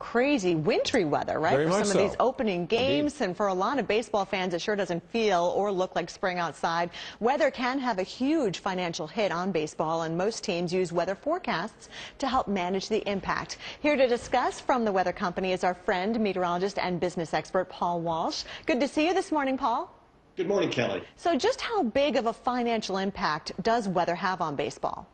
crazy wintry weather, right? Very for much some of so. these opening games. Indeed. And for a lot of baseball fans, it sure doesn't feel or look like spring outside. Weather can have a huge financial hit on baseball, and most teams use weather forecasts to help manage the impact. Here to discuss from the weather company is our friend, meteorologist and business expert, Paul Walsh. Good to see you this morning, Paul. Good morning, Kelly. So just how big of a financial impact does weather have on baseball?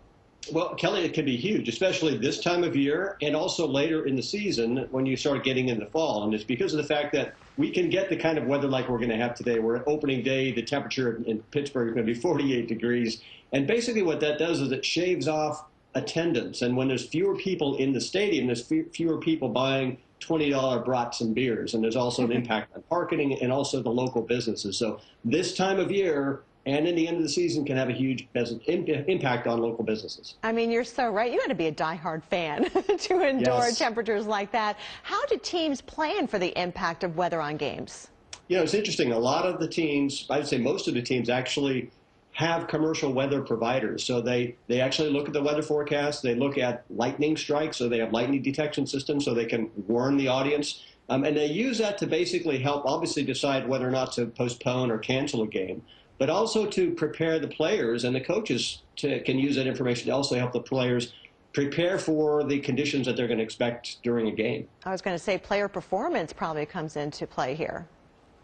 Well, Kelly, it can be huge, especially this time of year and also later in the season when you start getting into fall. And it's because of the fact that we can get the kind of weather like we're going to have today. We're at opening day. The temperature in Pittsburgh is going to be 48 degrees. And basically what that does is it shaves off attendance. And when there's fewer people in the stadium, there's fewer people buying $20 brats and beers. And there's also an impact on parking and also the local businesses. So this time of year and in the end of the season can have a huge impact on local businesses. I mean, you're so right. You got to be a diehard fan to endure Yes. temperatures like that. How do teams plan for the impact of weather on games? You know, it's interesting. A lot of the teams, I would say most of the teams actually have commercial weather providers. So they actually look at the weather forecast. They look at lightning strikes. So they have lightning detection systems so they can warn the audience. And they use that to basically help obviously decide whether or not to postpone or cancel a game, but also to prepare the players, and the coaches can use that information to also help the players prepare for the conditions that they're going to expect during a game. I was going to say player performance probably comes into play here.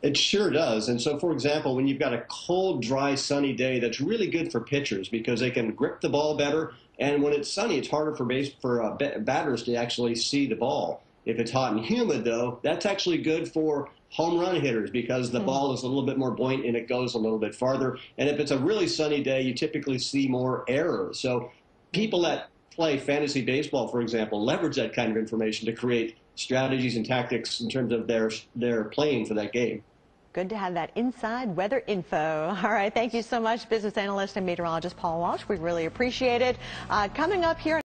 It sure does. And so, for example, when you've got a cold, dry, sunny day, that's really good for pitchers because they can grip the ball better. And when it's sunny, it's harder for batters to actually see the ball. If it's hot and humid, though, that's actually good for home run hitters because the ball is a little bit more buoyant and it goes a little bit farther. And if it's a really sunny day, you typically see more errors. So people that play fantasy baseball, for example, leverage that kind of information to create strategies and tactics in terms of their playing for that game. Good to have that inside weather info. All right, thank you so much, business analyst and meteorologist Paul Walsh. We really appreciate it. Coming up here.